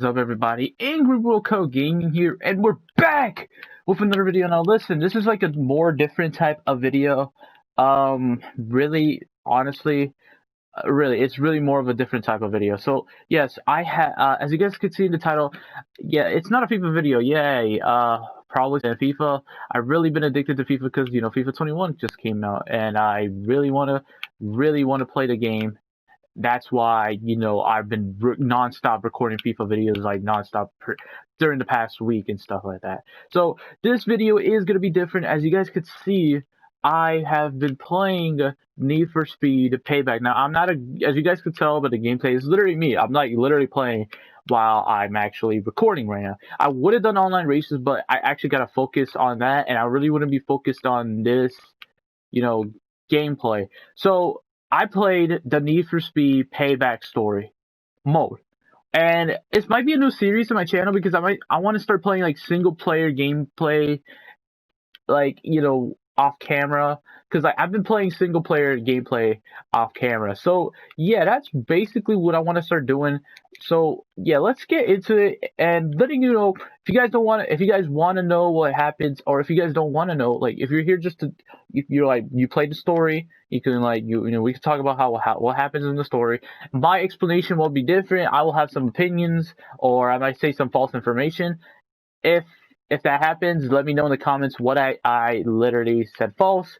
What's up, everybody? Angry World Code Gaming here, and we're back with another video. Now, listen, this is like a more different type of video. Really, honestly, really, it's really more of a different type of video. So, yes, as you guys can see in the title, yeah, it's not a FIFA video. Yay! Probably in FIFA. I've really been addicted to FIFA because FIFA 21 just came out, and I really wanna play the game. That's why I've been nonstop recording FIFA videos like nonstop during the past week and stuff like that. So this video is gonna be different. As you guys could see, I have been playing Need for Speed Payback. Now I'm not as you guys could tell, but the gameplay is literally me. I'm like literally playing while I'm actually recording right now. I would have done online races, but I actually gotta focus on that, and I really wouldn't be focused on this, you know, gameplay. So I played the Need for Speed Payback story mode. And it might be a new series to my channel because I want to start playing like single player gameplay, like off camera, because I've been playing single player gameplay off camera. So yeah, that's basically what I want to start doing. So yeah, let's get into it, and letting you know, if you guys want to know what happens, or if you guys don't want to know, like if you're here just to, if you're like you played the story, you can like we can talk about how what happens in the story. My explanation will be different. I will have some opinions, or I might say some false information. If if that happens, let me know in the comments what I literally said false.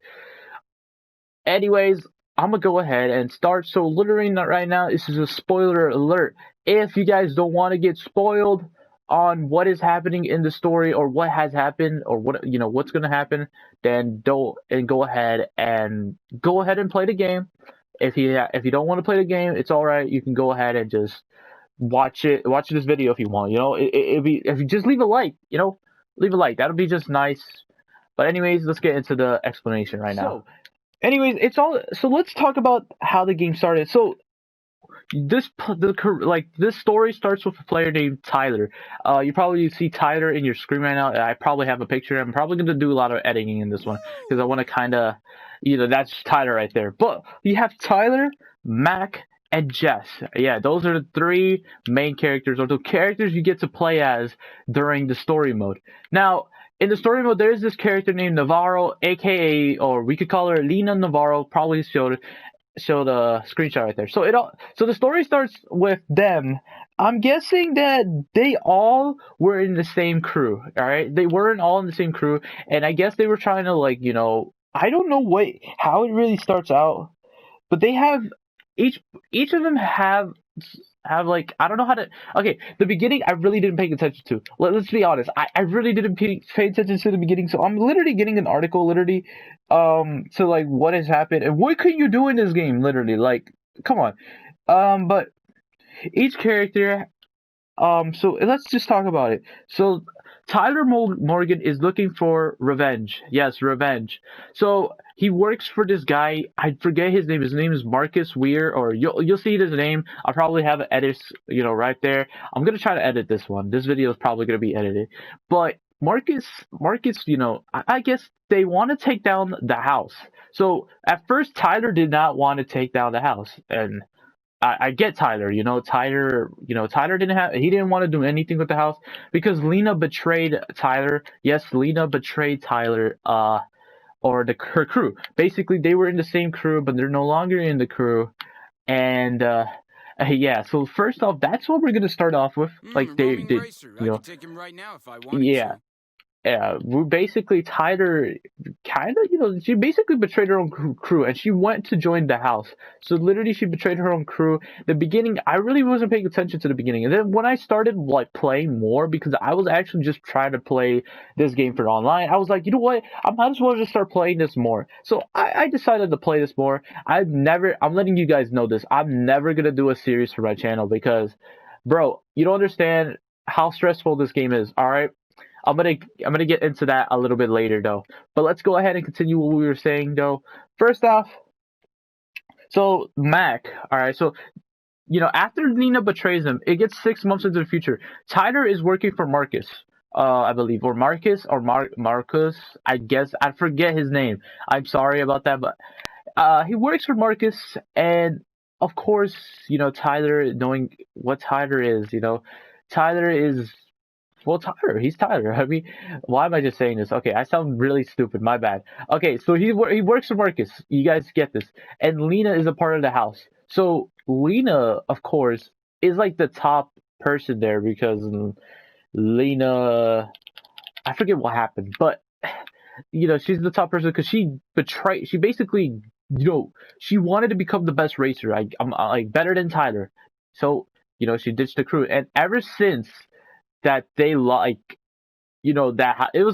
Anyways, I'm gonna go ahead and start. So literally right now, this is a spoiler alert. If you guys don't want to get spoiled on what is happening in the story, or what has happened, or what's gonna happen, then go ahead and play the game. If you don't want to play the game, it's all right. You can go ahead and just watch this video if you want. It'd be, if you just leave a like, leave a like. That'll be just nice. But anyways, let's get into the explanation right now. So, anyways, so let's talk about how the game started. So this story starts with a player named Tyler. You probably see Tyler in your screen right now. I probably have a picture. I'm probably gonna do a lot of editing in this one because I want to kind of, that's Tyler right there. But you have Tyler, Mac, and Jess. Yeah, those are the three main characters, or the characters you get to play as during the story mode. Now, in the story mode, there's this character named Navarro, aka, or we could call her Lena Navarro. Probably show the screenshot right there. So the story starts with them. I'm guessing that they all were in the same crew. All right, they weren't all in the same crew, and I guess they were trying to, like, I don't know how it really starts out, but they have each of them have like, I don't know how to. Okay, the beginning I really didn't pay attention to. Let's be honest, I really didn't pay attention to the beginning. So I'm literally getting an article, literally, so like what has happened and what can you do in this game, literally, like, come on. But each character, so let's just talk about it. So Tyler Morgan is looking for revenge. Yes, revenge. So he works for this guy. I forget his name. His name is Marcus Weir, or you'll see his name. I'll probably have it edit, right there. I'm gonna try to edit this one. This video is probably gonna be edited, but Marcus, I guess they want to take down the house. So at first, Tyler did not want to take down the house, and I get Tyler. Tyler he didn't want to do anything with the house because Lena betrayed Tyler. Yes, Lena betrayed Tyler. Or her crew. Basically, they were in the same crew, but they're no longer in the crew. And yeah. So first off, that's what we're gonna start off with. Like racer. I could take him right now if I wanted yeah. to. Yeah, we basically Tyler kind of, she basically betrayed her own crew, and she went to join the house. So literally, she betrayed her own crew. The beginning, I really wasn't paying attention to the beginning, and then when I started like playing more, because I was actually just trying to play this game for online, I was like, you know what, I might as well just start playing this more. So I decided to play this more. I'm letting you guys know this. I'm never gonna do a series for my channel because, bro, you don't understand how stressful this game is. All right. I'm gonna get into that a little bit later though. But let's go ahead and continue what we were saying though. First off, so Mac, all right, so after Nina betrays him, it gets 6 months into the future. Tyler is working for Marcus, I believe, or Marcus, or Marcus. I guess I forget his name. I'm sorry about that, but he works for Marcus, and of course, Tyler, knowing what Tyler is, Tyler is well, Tyler. He's Tyler. I mean, why am I just saying this? Okay, I sound really stupid. My bad. Okay, so he works for Marcus. You guys get this. And Lena is a part of the house. So Lena, of course, is like the top person there because Lena. I forget what happened, but she's the top person because she betrayed. She basically, she wanted to become the best racer. I'm like better than Tyler. So she ditched the crew, and ever since that they it was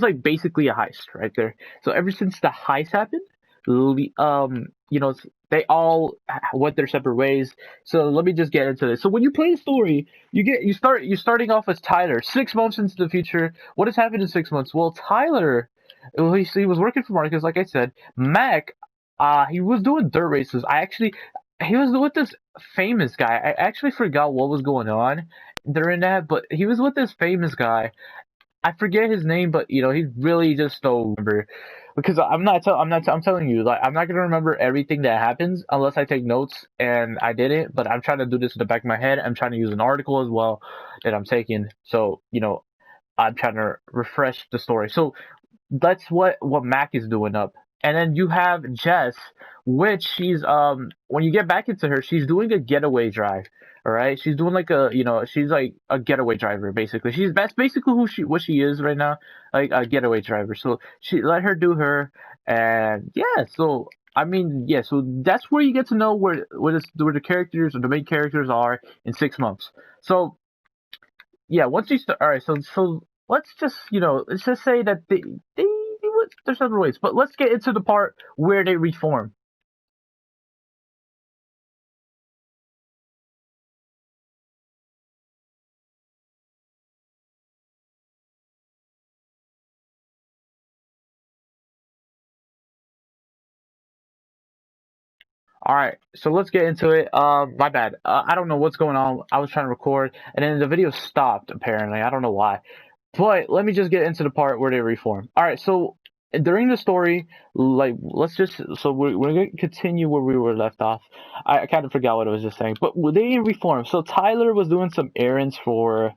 like basically a heist right there. So ever since the heist happened, they all went their separate ways. So let me just get into this. So when you play the story, you're starting off as Tyler, 6 months into the future. What has happened in 6 months? Well, Tyler, he was working for Marcus, like I said. Mac, he was doing dirt races. He was with this famous guy. I actually forgot what was going on during that, but he was with this famous guy. I forget his name, but he really just don't remember because I'm telling you, like, I'm not gonna remember everything that happens unless I take notes, and I didn't. But I'm trying to do this in the back of my head. I'm trying to use an article as well that I'm taking, so I'm trying to refresh the story. So that's what Mac is doing up. And then you have Jess, which she's when you get back into her, she's doing a getaway drive. All right, she's doing like she's like a getaway driver basically. That's basically what she is right now, like a getaway driver. So she let her do her, and yeah. So I mean, yeah. So that's where you get to know where the characters or the main characters are in 6 months. So yeah, once you start, all right. So let's just say that they there's other ways, but let's get into the part where they reform. All right, so let's get into it. My bad. I don't know what's going on. I was trying to record, and then the video stopped. Apparently, I don't know why. But let me just get into the part where they reform. All right, so during the story, like we're gonna continue where we were left off. I kind of forgot what I was just saying, but they reform. So Tyler was doing some errands for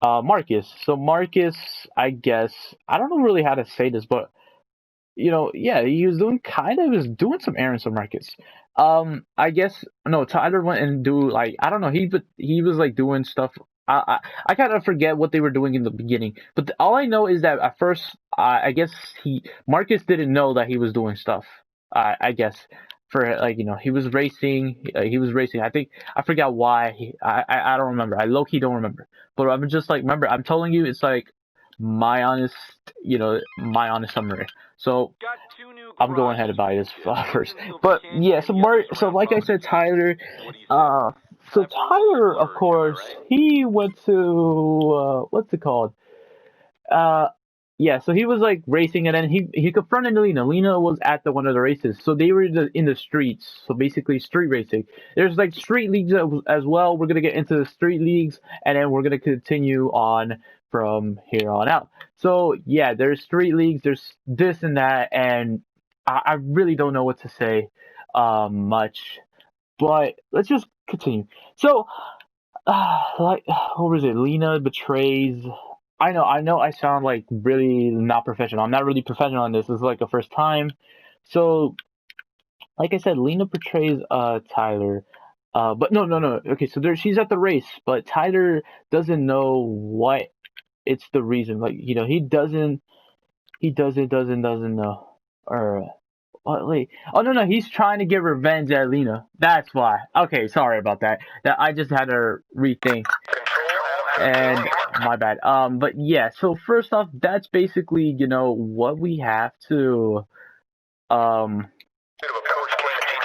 Marcus. So Marcus, I guess I don't know really how to say this, but yeah, he was doing some errands for Marcus. I guess no, Tyler went and do like I don't know. He was like doing stuff. I kind of forget what they were doing in the beginning, but all I know is that at first, I guess Marcus didn't know that he was doing stuff. I guess for like he was racing. He was racing. I think I forgot why. I don't remember. I low key don't remember. But I'm just like remember. I'm telling you, it's like my honest, my honest summary. So I'm going ahead and buy this first. But yeah, so like I said, Tyler, Tyler, of course, he went to what's it called? Uh, yeah, so he was like racing, and then he confronted Lena. Lena was at one of the races, so they were in the streets. So basically, street racing. There's like street leagues as well. We're gonna get into the street leagues, and then we're gonna continue on from here on out. So yeah, there's street leagues. There's this and that, and I really don't know what to say, much. But let's just continue. So, like, what was it? Lena betrays. I know. I sound like really not professional. I'm not really professional on this. This is like a first time. So, like I said, Lena betrays Tyler. But no. Okay, so she's at the race, but Tyler doesn't know what it's the reason. Like he doesn't know. Or what? Wait. Oh no, he's trying to get revenge at Lena. That's why. Okay, sorry about that. That I just had to rethink. And my bad. But yeah, so first off, that's basically, what we have to um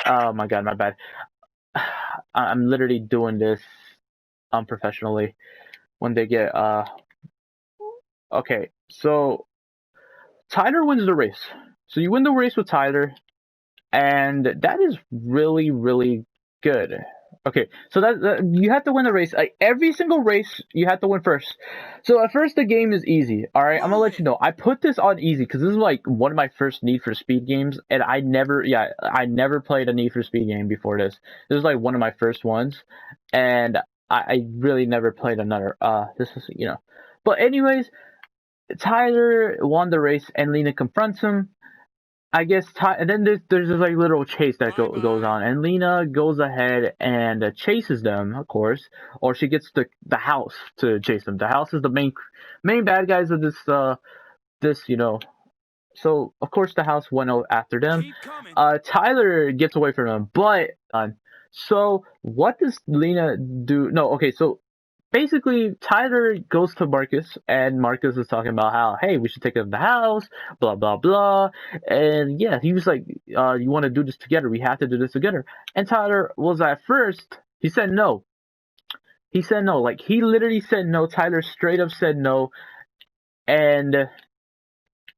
oh my god, my bad. I'm literally doing this unprofessionally when they get okay. So Tyler wins the race. So you win the race with Tyler, and that is really, really good. Okay, so that you have to win the race. Like every single race, you have to win first. So at first, the game is easy. All right, I'm gonna let you know. I put this on easy because this is like one of my first Need for Speed games, and I never played a Need for Speed game before this. This is like one of my first ones, and I really never played another. This is But anyways, Tyler won the race, and Lena confronts him. I guess and then there's this like little chase that goes on, and Lena goes ahead and chases them, of course, or she gets the house to chase them. The house is the main bad guys of this. So of course the house went after them. Tyler gets away from them, but so what does Lena do? No, okay, so basically Tyler goes to Marcus, and Marcus is talking about how, hey, we should take over the house, blah blah blah, and yeah, he was like, you want to do this together? We have to do this together. And Tyler was at first he said no. He said no, like he literally said no. Tyler straight up said no, and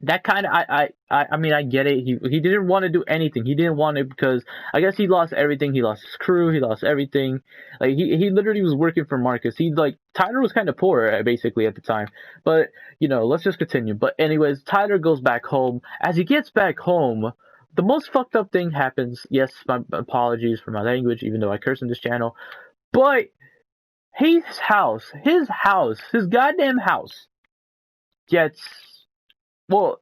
that kind of I mean I get it. He didn't want to do anything. He didn't want it because I guess he lost everything. He lost his crew. He lost everything. Like he literally was working for Marcus. He like Tyler was kind of poor basically at the time. But let's just continue. But anyways, Tyler goes back home. As he gets back home, the most fucked up thing happens. Yes, my apologies for my language, even though I curse in this channel. But his goddamn house gets. Well,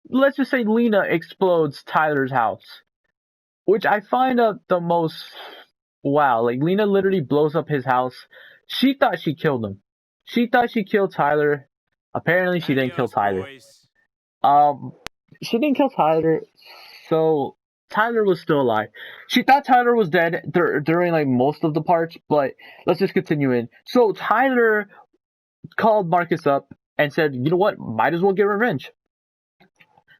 let's just say Lena explodes Tyler's house, which I find the most wow. Like Lena literally blows up his house. She thought she killed him. She thought she killed Tyler. Apparently, she didn't kill Tyler. She didn't kill Tyler, so Tyler was still alive. She thought Tyler was dead during like most of the parts, but let's just continue in. So Tyler called Marcus up and said, you know what, might as well get revenge.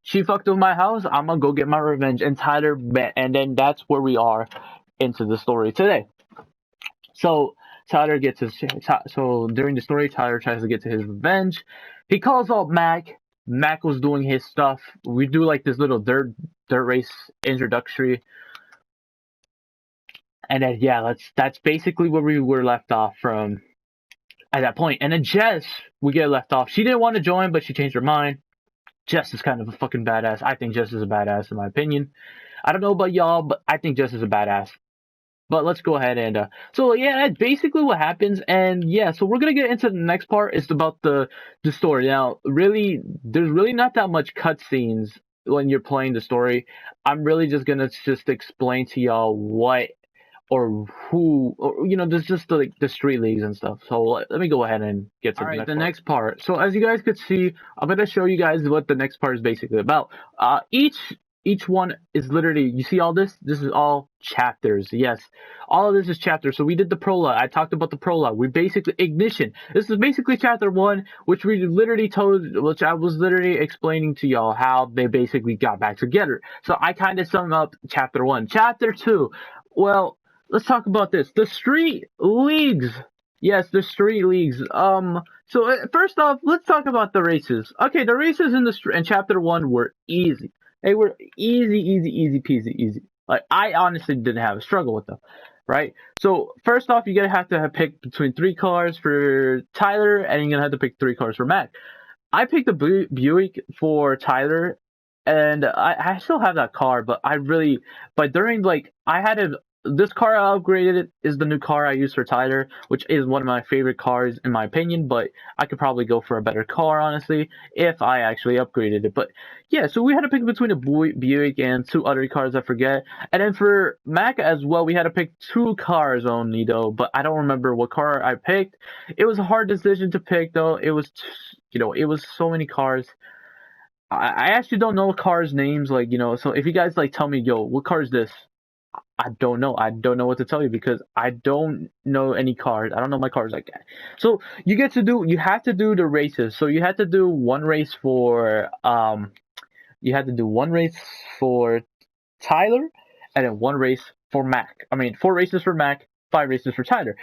She fucked with my house, I'm gonna go get my revenge. And Tyler met, and then that's where we are into the story today. So Tyler gets so during the story, Tyler tries to get to his revenge. He calls out Mac. Mac was doing his stuff. We do like this little dirt race introductory. And then yeah, that's basically where we were left off from at that point. And then Jess, we get left off. She didn't want to join, but she changed her mind. Jess is kind of a fucking badass. I think Jess is a badass in my opinion. I don't know about y'all, but I think Jess is a badass. But let's go ahead and so yeah, that's basically what happens. And yeah, so we're gonna get into the next part. It's about the story. Now, really, there's really not that much cutscenes when you're playing the story. I'm really just gonna explain to y'all what or who, or there's just the street leagues and stuff. So let me go ahead and get to the next part. So as you guys could see, I'm gonna show you guys what the next part is basically about. Each one is literally, you see all this? This is all chapters. Yes, all of this is chapters. So we did the prologue. I talked about the prologue. We basically ignition. This is basically chapter 1, which I was literally explaining to y'all how they basically got back together. So I kind of sum up chapter 1. Chapter 2. Well, let's talk about this. The street leagues. Yes, the street leagues. So first off, let's talk about the races. Okay, the races in chapter 1 were easy. They were easy peasy, easy. Like I honestly didn't have a struggle with them, right? So first off, you're gonna have to pick between 3 cars for Tyler, and you're gonna have to pick 3 cars for Mac. I picked the Buick for Tyler, and I still have that car, but during I had this car I upgraded is the new car I use for Tyler, which is one of my favorite cars in my opinion, but I could probably go for a better car, honestly, if I actually upgraded it. But yeah, so we had to pick between a Buick and 2 other cars, I forget. And then for Mac as well, we had to pick 2 cars only, though, but I don't remember what car I picked. It was a hard decision to pick, though. It was, it was so many cars. I actually don't know cars' names, so if you guys, tell me, yo, what car is this? I don't know. I don't know what to tell you because I don't know any cars. I don't know my cars like that. So you have to do the races. So you had to do one race for Tyler, and then one race for Mac. I mean, 4 races for Mac, 5 races for Tyler.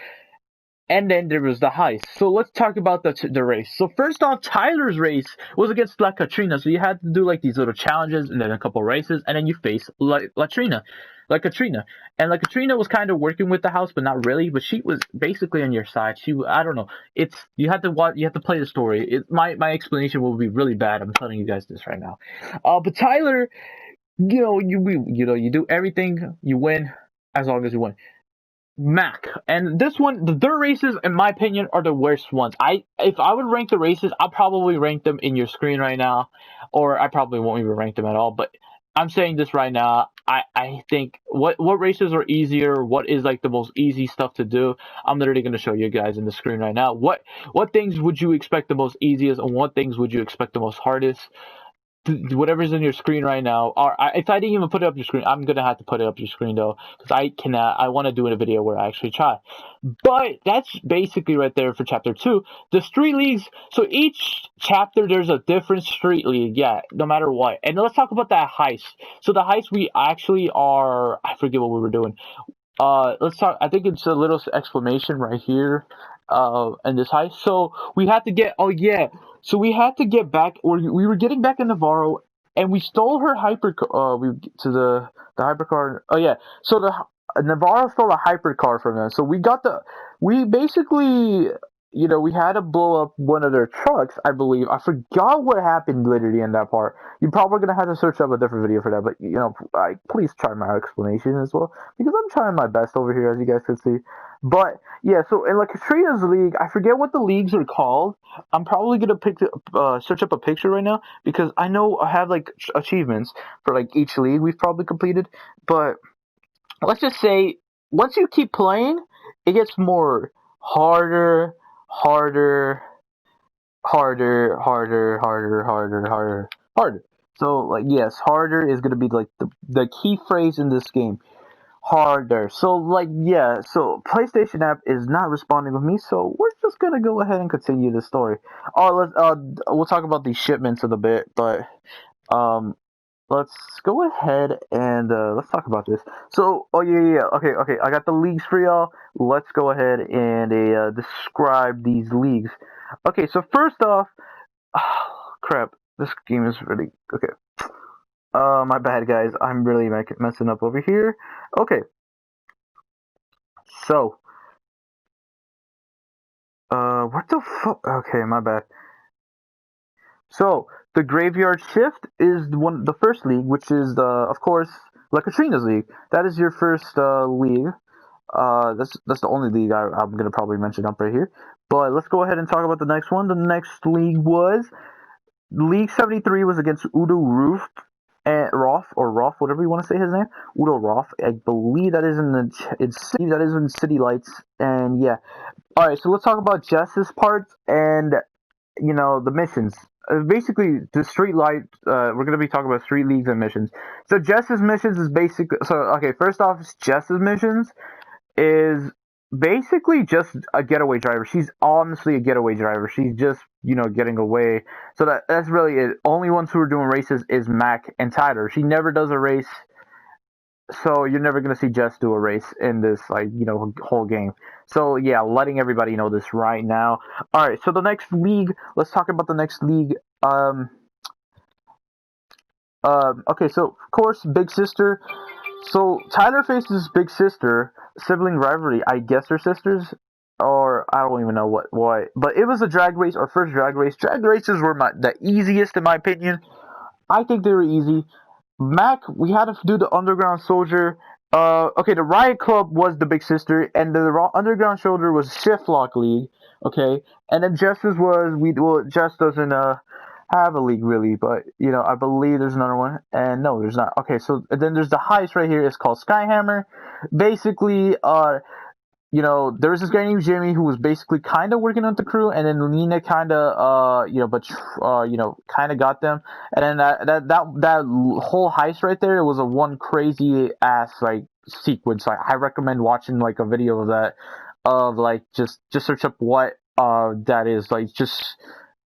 And then there was the heist. So let's talk about the race. So first off, Tyler's race was against La Katrina. So you had to do these little challenges and then a couple races, and then you face La Katrina. And La Katrina was kind of working with the house, but not really. But she was basically on your side. I don't know. You have to watch. You have to play the story. My explanation will be really bad. I'm telling you guys this right now. But Tyler, you do everything. You win as long as you win. Mac. And this one, the dirt races, in my opinion, are the worst ones. If I would rank the races, I'll probably rank them in your screen right now, or I probably won't even rank them at all. But I'm saying this right now. I think what races are easier, what is like the most easy stuff to do. I'm literally going to show you guys in the screen right now. What things would you expect the most easiest, and what things would you expect the most hardest? Whatever's in your screen right now, or if I didn't even put it up your screen, I'm gonna have to put it up your screen though, because I cannot. I want to do a video where I actually try. But that's basically right there for chapter 2. The street leagues. So each chapter there's a different street league. Yeah, no matter what. And let's talk about that heist. So the heist we actually are. I forget what we were doing. Let's talk. I think it's a little exclamation right here. In this heist. So we had to get. Oh yeah. So we had to get back, or we were getting back in Navarro, and we stole her hypercar. We to the hypercar. Oh yeah. So the Navarro stole a hypercar from them. So we got the. We basically, we had to blow up one of their trucks. I believe. I forgot what happened literally in that part. You're probably gonna have to search up a different video for that. But please try my explanation as well, because I'm trying my best over here, as you guys can see. But yeah, so in like Katrina's league, I forget what the leagues are called. I'm probably gonna search up a picture right now, because I know I have like achievements for like each league we've probably completed. But let's just say once you keep playing, it gets more harder, harder, harder. So like yes, harder is gonna be like the key phrase in this game. Harder. So like yeah, so PlayStation app is not responding with me, so we're just gonna go ahead and continue the story. Oh, we'll talk about these shipments in a bit, but um let's go ahead and let's talk about this. So oh yeah, okay, I got the leagues for y'all. Let's go ahead and describe these leagues. Okay, so first off, crap, this game is really okay. My bad, guys. I'm really messing up over here. Okay, so, what the fuck? Okay, my bad. So, the Graveyard Shift is the first league, which is of course, La Katrina's league. That is your first league. That's the only league I'm gonna probably mention up right here. But let's go ahead and talk about the next one. The next league was League 73 was against Udo Roof and Roth, whatever you want to say his name, Udo Roth. I believe that is in City Lights, and yeah. All right, so let's talk about Jess's parts and the missions. Basically, the street light. We're gonna be talking about street leagues and missions. So Jess's missions is basically okay. First off, Jess's missions is basically just a getaway driver. She's honestly a getaway driver. She's just, getting away. So that's really it. Only ones who are doing races is Mac and Tyler. She never does a race. So you're never going to see Jess do a race in this, whole game. So yeah, letting everybody know this right now. All right, so the next league, let's talk about the next league. Okay, so of course, Big Sister. So Tyler faces Big Sister, sibling rivalry. I guess they're sisters, or I don't even know what. But it was a drag race, our first drag race. Drag races were the easiest in my opinion. I think they were easy. Mac, we had to do the Underground Soldier. Okay, the Riot Club was the Big Sister, and the Underground Soldier was Shift Lock League. Okay, and then Jess's was Jess doesn't have a league really, but I believe there's another one, and no, there's not. Okay, so then there's the heist right here. It's called Skyhammer. Basically, there was this guy named Jimmy who was basically kind of working on the crew, and then Lena kind of, kind of got them, and then that whole heist right there, it was a one crazy ass sequence. I recommend watching a video of that, just search up what that is just.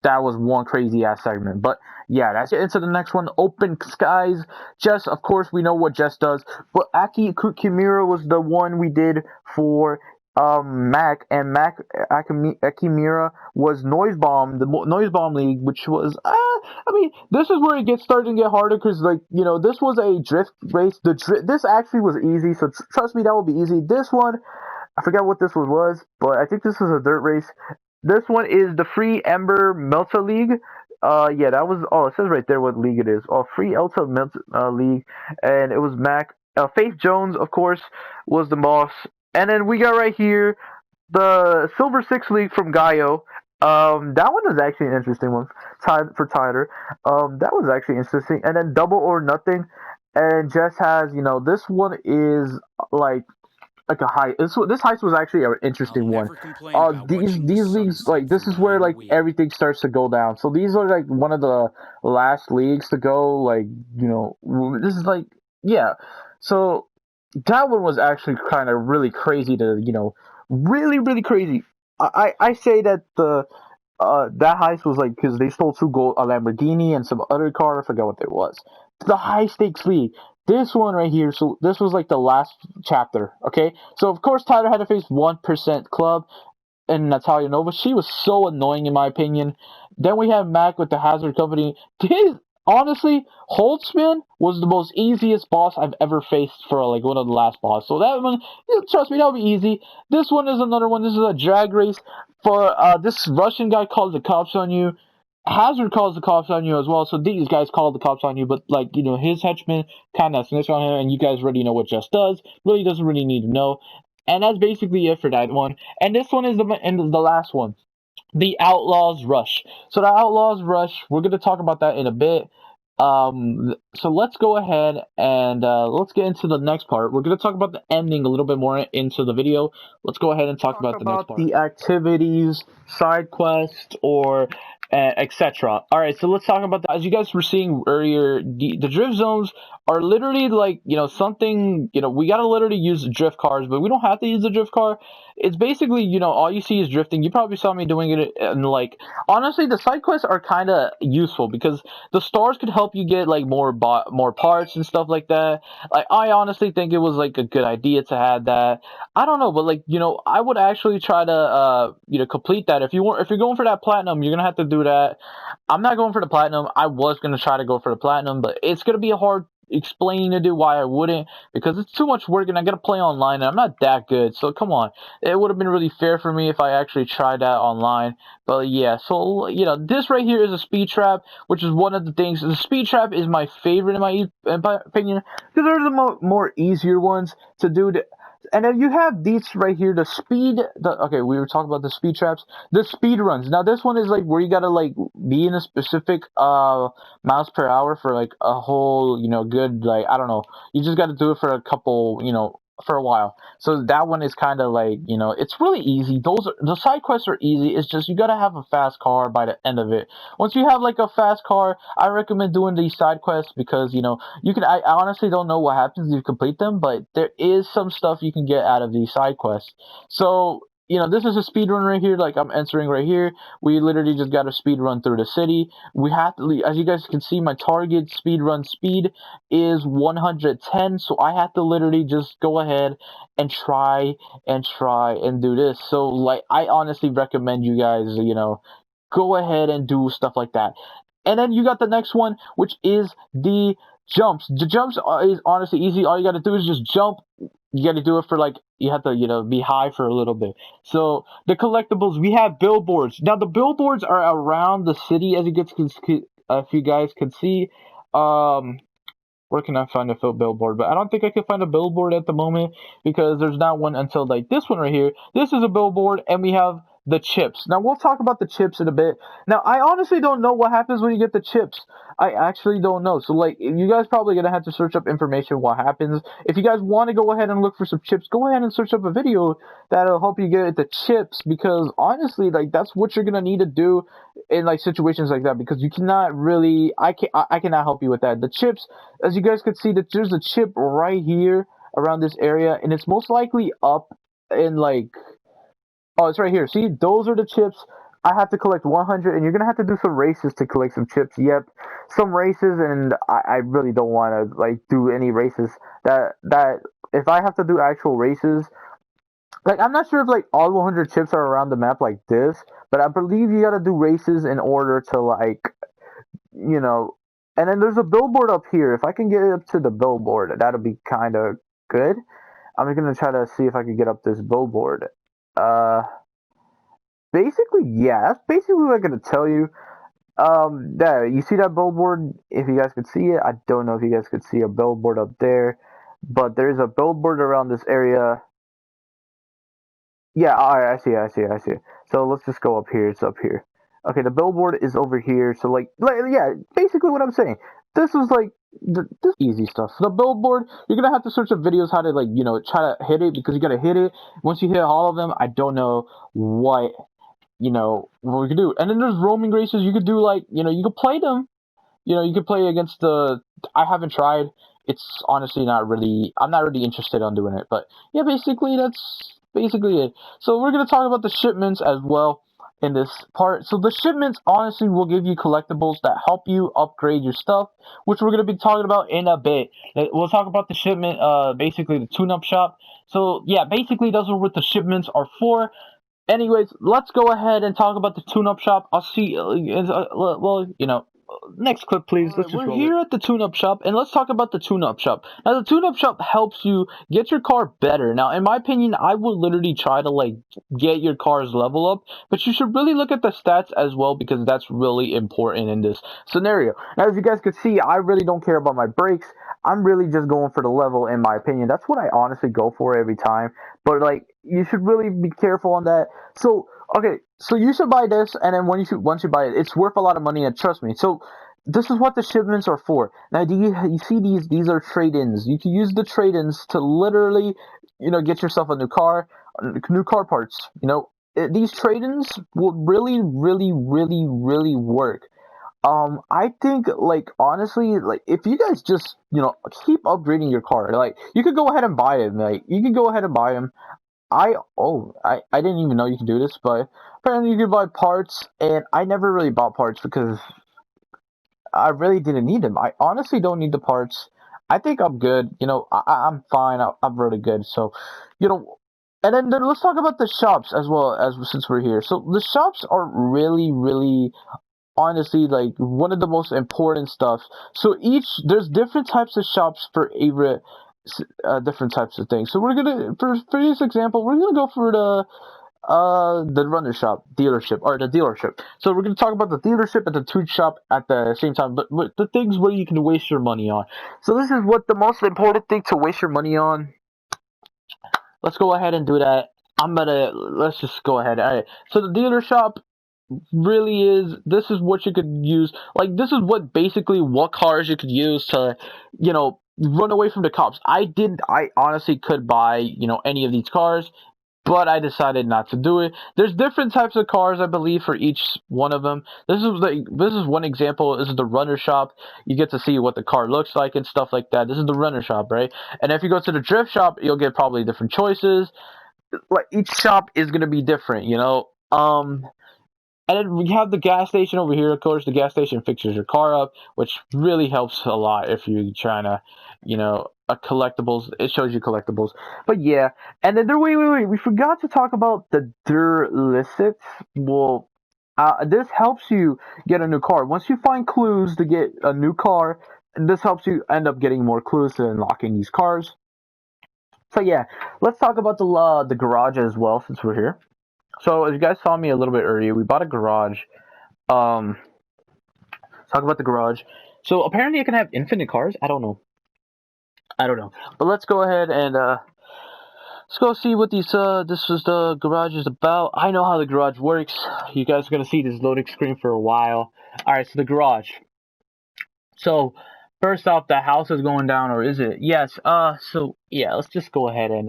That was one crazy ass segment. But yeah, that's it. Into the next one, Open Skies. Jess, of course, we know what Jess does. But Kimura was the one we did for Mac, and Akimura was Noise Bomb, the Noise Bomb League, which was this is where it gets starting to get harder, because this was a drift race. This actually was easy, so trust me, that will be easy. This one, I forgot what this one was, but I think this was a dirt race. This one is the Free Ember Melta League. Yeah, that was. Oh, it says right there what league it is. Oh, Free Elta Melta League, and it was Mac. Faith Jones, of course, was the boss. And then we got right here the Silver Six League from Gaio. That one is actually an interesting one. Tyler. That was actually interesting. And then Double or Nothing, and Jess has, this one is like like a heist. This heist was actually an I'll interesting one. never complain about These watching the these leagues, sunset like, this from is where behind the like wheel. everything starts to go down. So these are like one of the last leagues to go. Like, this is like, yeah. So that one was actually kind of really crazy to, really crazy. I say that the that heist was like because they stole two gold, a Lamborghini and some other car. I forgot what it was. The high stakes league. This one right here. So this was like the last chapter. Okay. So of course Tyler had to face 1% Club and Natalia Nova. She was so annoying in my opinion. Then we have Mac with the Hazard Company. Honestly, Holtzman was the most easiest boss I've ever faced for like one of the last boss. So that one, trust me, that'll be easy. This one is another one. This is a drag race for this Russian guy calls the cops on you. Hazard calls the cops on you as well. So these guys call the cops on you, but like his henchmen kind of snitch on him, and you guys already know what Jess does. Really doesn't really need to know. And that's basically it for that one. And this one is the last one, the Outlaws Rush. So the Outlaws Rush, we're gonna talk about that in a bit. So let's go ahead and let's get into the next part. We're gonna talk about the ending a little bit more into the video. Let's go ahead and talk about the next part. The activities, side quests, or etc. All right, so let's talk about that. As you guys were seeing earlier, the drift zones are literally like something. We gotta literally use drift cars, but we don't have to use the drift car. It's basically all you see is drifting. You probably saw me doing it, and like honestly, the side quests are kind of useful because the stars could help you get like more parts and stuff like that. Like I honestly think it was like a good idea to have that. I don't know, but like I would actually try to complete that. If you're going for that platinum, you're gonna have to do that. I'm not going for the platinum. I was gonna try to go for the platinum, but it's gonna be a hard explaining to do why I wouldn't, because it's too much work and I gotta play online and I'm not that good. So come on, it would have been really fair for me if I actually tried that online. But yeah, so this right here is a speed trap, which is one of the things. The speed trap is my favorite in my opinion because they're the more easier ones to do. And then you have these right here, okay, we were talking about the speed traps, the speed runs. Now this one is like where you gotta like be in a specific miles per hour for like a whole good, like, I don't know, you just gotta do it for a couple, for a while. So that one is kind of like, it's really easy. The side quests are easy. It's just you gotta have a fast car by the end of it. Once you have like a fast car, I recommend doing these side quests because you can. I honestly don't know what happens if you complete them, but there is some stuff you can get out of these side quests. So this is a speed run right here. Like I'm entering right here. We literally just got to speed run through the city. We have to, as you guys can see, my target speed run speed is 110. So I have to literally just go ahead and try and do this. So like I honestly recommend you guys, go ahead and do stuff like that. And then you got the next one, which is the jumps. The jumps is honestly easy. All you got to do is just jump. You got to do it for like, you have to be high for a little bit. So the collectibles, we have billboards. Now the billboards are around the city, as if you guys can see. Where can I find a billboard? But I don't think I can find a billboard at the moment because there's not one until like this one right here. This is a billboard, and we have the chips. Now we'll talk about the chips in a bit. Now I honestly don't know what happens when you get the chips. I actually don't know. So like you guys probably gonna have to search up information what happens. If you guys want to go ahead and look for some chips, go ahead and search up a video that'll help you get the chips, because honestly like that's what you're gonna need to do in like situations like that, because you cannot really I cannot help you with that. The chips, as you guys can see, that there's a chip right here around this area, and it's most likely up in like, oh, it's right here. See, those are the chips. I have to collect 100, and you're gonna have to do some races to collect some chips. Yep, some races, and I really don't want to like do any races. That if I have to do actual races, like I'm not sure if like all 100 chips are around the map like this, but I believe you gotta do races in order to like, you know. And then there's a billboard up here. If I can get up to the billboard, that'll be kind of good. I'm gonna try to see if I can get up this billboard. Uh, Basically, yeah, that's basically what I'm gonna tell you. That you see that billboard? If you guys could see it, I don't know if you guys could see a billboard up there, but there is a billboard around this area. Yeah, alright, I see. So let's just go up here. It's up here. Okay, the billboard is over here. So yeah, basically what I'm saying. This is like this easy stuff. The billboard, you're gonna have to search up videos how to try to hit it because you gotta hit it. Once you hit all of them, I don't know what what we could do. And then there's roaming races. You could do you could play them. You could play against the. I haven't tried. It's honestly not really. I'm not really interested on doing it. But yeah, basically that's basically it. So we're gonna talk about the shipments as well in this part. So the shipments honestly will give you collectibles that help you upgrade your stuff, which we're gonna be talking about in a bit. We'll talk about the shipment, basically the tune-up shop. So yeah, basically those are what the shipments are for. Anyways, let's go ahead and talk about the tune-up shop. I'll see. Well, next clip, please. We're here at the tune-up shop, and let's talk about the tune-up shop. Now, the tune-up shop helps you get your car better. Now, in my opinion, I would literally try to get your car's level up, but you should really look at the stats as well because that's really important in this scenario. Now, as you guys can see, I really don't care about my brakes. I'm really just going for the level, in my opinion. That's what I honestly go for every time. But you should really be careful on that. So, okay, so you should buy this, and then once you buy it, it's worth a lot of money, and trust me. So, this is what the shipments are for. Now, do you see these? These are trade-ins. You can use the trade-ins to literally, get yourself a new car parts. These trade-ins will really, really, really, really work. I think honestly, if you guys just keep upgrading your car, you could go ahead and buy it. You can go ahead and buy them. I didn't even know you could do this, but apparently you can buy parts, and I never really bought parts because I really didn't need them. I honestly don't need the parts. I think I'm good. I'm fine. I'm really good. So, you know, and then let's talk about the shops as well as since we're here. So the shops are really, really honestly one of the most important stuff. So there's different types of shops for every different types of things. So we're gonna for this example, we're gonna go for the runner shop dealership or the dealership. So we're gonna talk about the dealership and the tune shop at the same time, but the things where you can waste your money on. So this is what the most important thing to waste your money on. Let's go ahead and do that. Let's just go ahead. All right. So the dealer shop really is, this is what you could use, this is what cars you could use to run away from the cops. I honestly could buy any of these cars, but I decided not to do it. There's different types of cars, I believe, for each one of them. This is one example. This is the runner shop. You get to see what the car looks like and stuff like that. This is the runner shop, right? And if you go to the drift shop, you'll get probably different choices. Each shop is gonna be different, and then we have the gas station over here. Of course, the gas station fixes your car up, which really helps a lot if you're trying to, a collectibles. It shows you collectibles. But yeah, and then wait. We forgot to talk about the dealerships. Well, this helps you get a new car. Once you find clues to get a new car, this helps you end up getting more clues to unlocking these cars. So yeah, let's talk about the garage as well since we're here. So as you guys saw me a little bit earlier, we bought a garage. Um, talk about the garage. So apparently I can have infinite cars. I don't know. But let's go ahead and let's go see what this is the garage is about. I know how the garage works. You guys are gonna see this loading screen for a while. All right, so the garage. So first off, the house is going down, or is it? Yes. So yeah, let's just go ahead and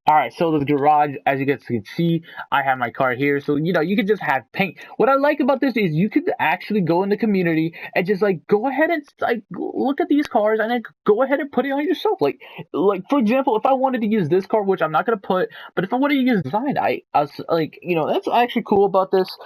All right, so the garage, as you guys can see, I have my car here. So, you can just have paint. What I like about this is you could actually go in the community and just go ahead and look at these cars and then go ahead and put it on yourself. For example, if I wanted to use this car, which I'm not gonna put, but if I wanted to use design, I was that's actually cool about this.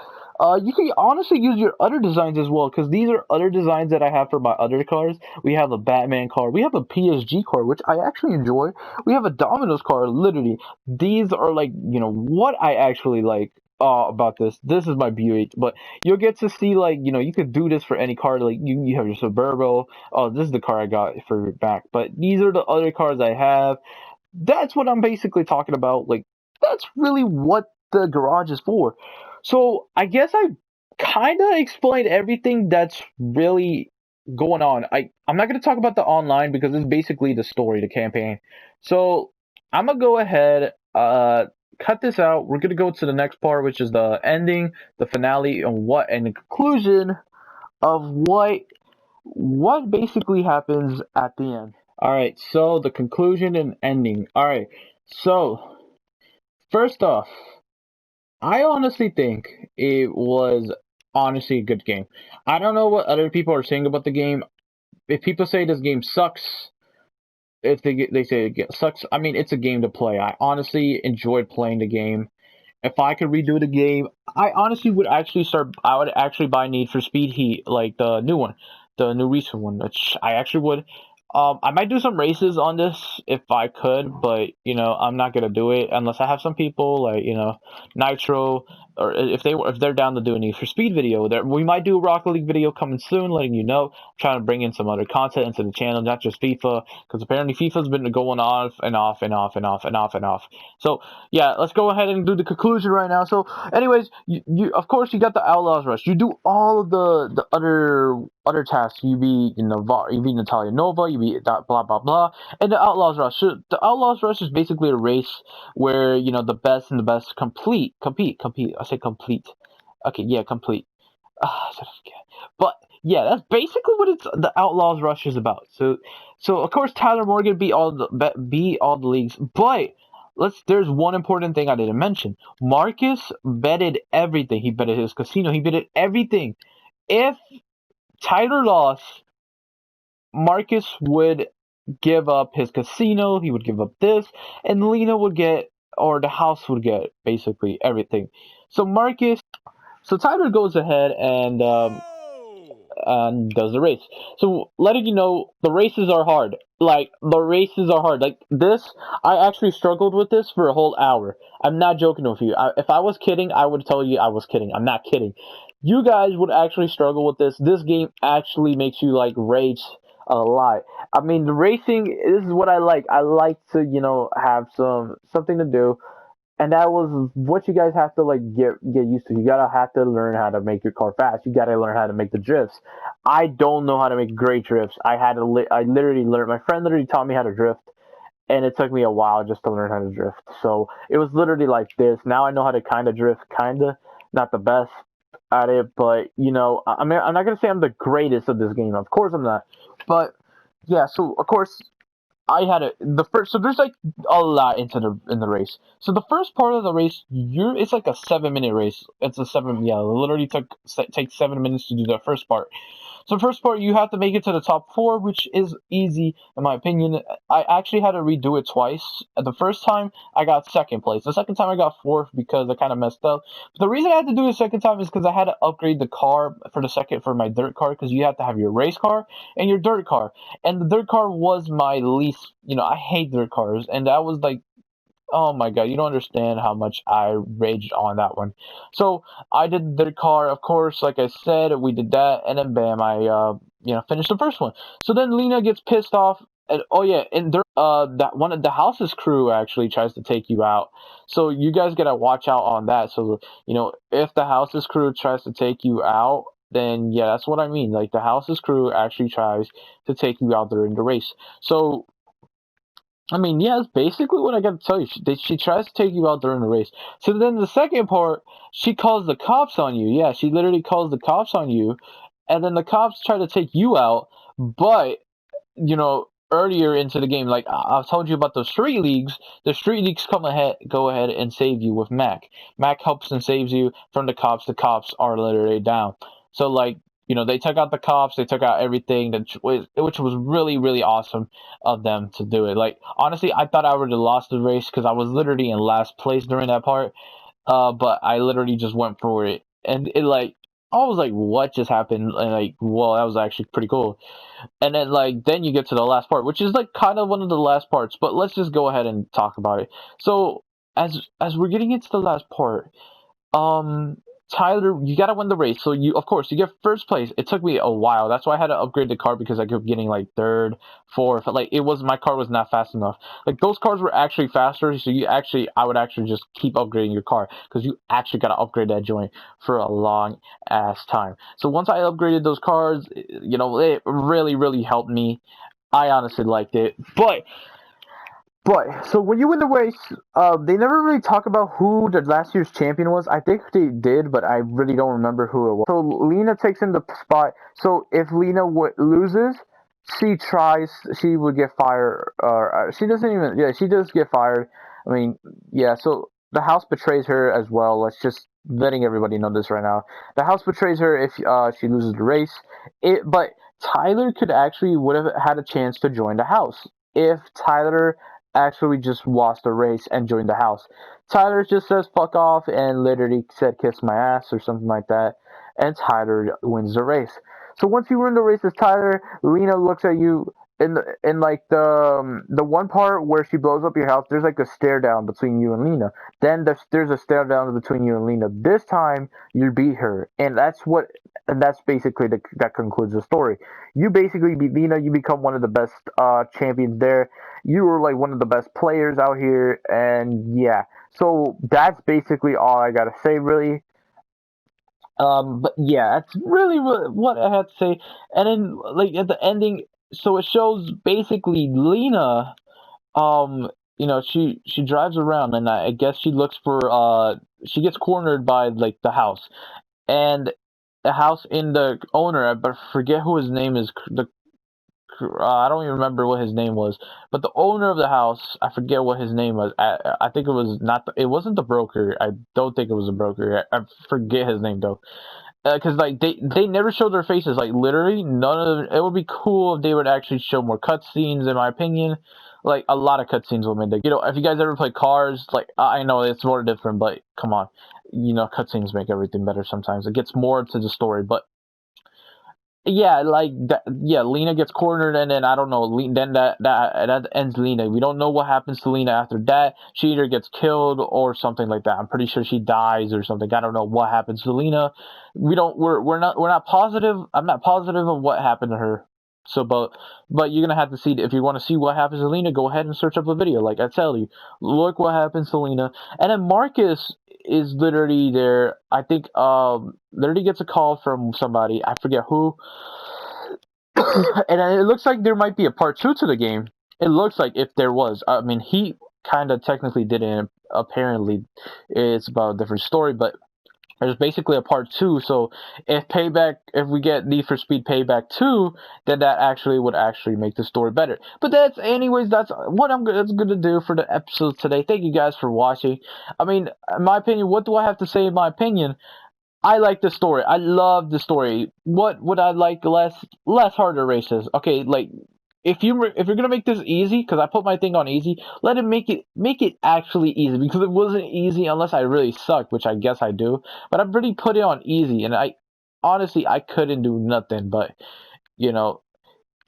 You can honestly use your other designs as well, because these are other designs that I have for my other cars. We have a Batman car. We have a PSG car, which I actually enjoy. We have a Domino's car, literally. These are what I actually like about this. This is my Buick, but you'll get to see you could do this for any car. You have your Suburban. Oh, this is the car I got for back. But these are the other cars I have. That's what I'm basically talking about. That's really what the garage is for. So I guess I kind of explained everything that's really going on. I'm not going to talk about the online because it's basically the story, the campaign. So I'm gonna go ahead cut this out. We're gonna go to the next part, which is the ending, the finale, and the conclusion of what basically happens at the end. All right, so the conclusion and ending. All right, so first off, I honestly think it was honestly a good game. I don't know what other people are saying about the game. If people say this game sucks, if they say it sucks, I mean it's a game to play. I honestly enjoyed playing the game. If I could redo the game, I honestly would actually start. I would actually buy Need for Speed Heat, like the new one, the new recent one, which I actually would. I might do some races on this if I could, but I'm not gonna do it unless I have some people like Nitro, or if they're down to do a Need for Speed video. There we might do a Rocket League video coming soon, letting you know. Trying to bring in some other content into the channel, not just FIFA, because apparently FIFA's been going off and off and off and off and off and off. So yeah, let's go ahead and do the conclusion right now. So, anyways, you of course you got the Outlaws Rush. You do all of the other tasks. You beat you beat Natalia Nova. You beat that blah blah blah. And the Outlaws Rush. So the Outlaws Rush is basically a race where the best and the best compete. I say complete. Okay, yeah, complete. But yeah, that's basically what the Outlaws Rush is about. So of course Tyler Morgan beat all the leagues, but there's one important thing I didn't mention. Marcus betted everything. He betted his casino. He betted everything. If Tyler lost, Marcus would give up his casino. He would give up this, and Lena would get, or the house would get, basically everything. So Tyler goes ahead and does the race. So letting you know, the races are hard. Like this, I actually struggled with this for a whole hour. I'm not joking with you. If I was kidding, I would tell you I was kidding. I'm not kidding. You guys would actually struggle with this. This game actually makes you like rage a lot. I mean, the racing. This is what I like. I like to have something to do, and that was what you guys have to like get used to. You gotta have to learn how to make your car fast. You gotta learn how to make the drifts. I don't know how to make great drifts. I literally learned. My friend literally taught me how to drift, and it took me a while just to learn how to drift. So it was literally like this. Now I know how to kind of drift, not the best at it, but I mean, I'm not gonna say I'm the greatest of this game. Of course I'm not, but yeah. So of course I had the first. So there's like a lot in the race. So the first part of the race, it's like a 7 minute race. It's a seven. Yeah, it literally takes 7 minutes to do the first part. So first part, you have to make it to the top four, which is easy in my opinion. I actually had to redo it twice. The first time I got second place. The second time I got fourth because I kind of messed up. But the reason I had to do it the second time is because I had to upgrade the car for my dirt car, because you have to have your race car and your dirt car. And the dirt car was my least. I hate dirt cars, and that was like, oh my god, you don't understand how much I raged on that one. So I did the car, of course, like I said, we did that, and then bam, I finished the first one. So then Lena gets pissed off, and oh yeah, and that one of the house's crew actually tries to take you out. So you guys gotta watch out on that. So if the house's crew tries to take you out, then yeah, that's what I mean. Like the house's crew actually tries to take you out during the race. So I mean, yeah, that's basically what I got to tell you. She tries to take you out during the race. So then the second part, she calls the cops on you. Yeah, she literally calls the cops on you, and then the cops try to take you out. But earlier into the game, like I've told you about the street leagues. The street leagues go ahead and save you with Mac. Mac helps and saves you from the cops. The cops are literally down. So like they took out the cops, they took out everything, which was really, really awesome of them to do it. Like, honestly, I thought I would have lost the race because I was literally in last place during that part. But I literally just went for it. And it, like, I was like, what just happened? And, like, well, that was actually pretty cool. And then, like, then you get to the last part, which is, like, kind of one of the last parts. But let's just go ahead and talk about it. So, as we're getting into the last part, um, Tyler, you gotta win the race. So of course, you get first place. It took me a while. That's why I had to upgrade the car, because I kept getting like third, fourth. Like my car was not fast enough. Like those cars were actually faster. So I would actually just keep upgrading your car, because you actually gotta upgrade that joint for a long ass time. So once I upgraded those cars, it really, really helped me. I honestly liked it, but But so when you win the race, they never really talk about who the last year's champion was. I think they did, but I really don't remember who it was. So Lena takes in the spot. So if Lena loses, she tries. She would get fired. She doesn't even. Yeah, she does get fired. I mean, yeah. So the house betrays her as well. Let's just letting everybody know this right now. The house betrays her if she loses the race. But Tyler could actually would have had a chance to join the house if Tyler actually just lost the race and joined the house. Tyler just says fuck off and literally said kiss my ass or something like that, and Tyler wins the race. So once you win the race as Tyler, Lena looks at you in like the one part where she blows up your house. There's like a stare down between you and Lena. Then there's a stare down between you and Lena. This time you beat her, and that's basically that concludes the story. You basically beat Lena. You become one of the best champions there. You were like one of the best players out here, and yeah. So that's basically all I gotta say, really. But yeah, that's really what I had to say. And then, like at the ending, so it shows basically Lena. She drives around, and I guess she looks for. She gets cornered by like the house, and the house in the owner. But I forget who his name is. I don't even remember what his name was, but the owner of the house, I forget what his name was. I think it was not. It wasn't the broker. I don't think it was a broker. I forget his name though, because like they never show their faces. Like literally, none of them. It would be cool if they would actually show more cutscenes. In my opinion, like a lot of cutscenes will make. If you guys ever play Cars, like I know it's more different, but come on, cutscenes make everything better. Sometimes it gets more to the story, but yeah, like that. Yeah, Lena gets cornered, and then I don't know. Then that ends Lena. We don't know what happens to Lena after that. She either gets killed or something like that. I'm pretty sure she dies or something. I don't know what happens to Lena. We don't. We're not positive. I'm not positive of what happened to her. So, but you're gonna have to see if you want to see what happens to Lena. Go ahead and search up the video. Like I tell you, look what happens to Lena, and then Marcus is literally there. I think literally gets a call from somebody. I forget who, and it looks like there might be a part two to the game. It looks like if there was. I mean, he kind of technically didn't. Apparently, it's about a different story, but there's basically a part two. So if we get Need for Speed Payback 2, then that actually would actually make the story better. But that's what that's gonna do for the episode today. Thank you guys for watching. I mean, in my opinion, what do I have to say in my opinion? I like the story. I love the story. What would I like less harder races? Okay, like if you're gonna make this easy, because I put my thing on easy, let it make it actually easy, because it wasn't easy unless I really suck, which I guess I do. But I've really put it on easy, and I honestly I couldn't do nothing. But you know,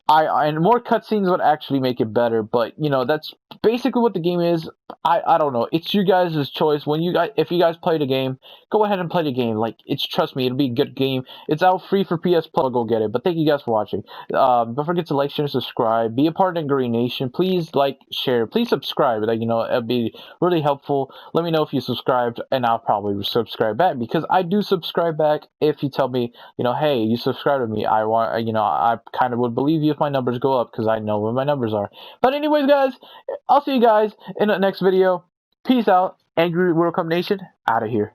and more cutscenes would actually make it better, but that's basically what the game is. I don't know. It's you guys' choice. If you guys play the game, go ahead and play the game. Like trust me, it'll be a good game. It's out free for PS Plus. Go get it. But thank you guys for watching. Don't forget to like, share, and subscribe. Be a part of the Green Nation. Please like, share. Please subscribe. Like it'd be really helpful. Let me know if you subscribed, and I'll probably subscribe back, because I do subscribe back if you tell me, hey, you subscribe to me. I kind of would believe you if my numbers go up, because I know where my numbers are. But anyways, guys, I'll see you guys in the next video. Peace out. Angry World Cup Nation, out of here.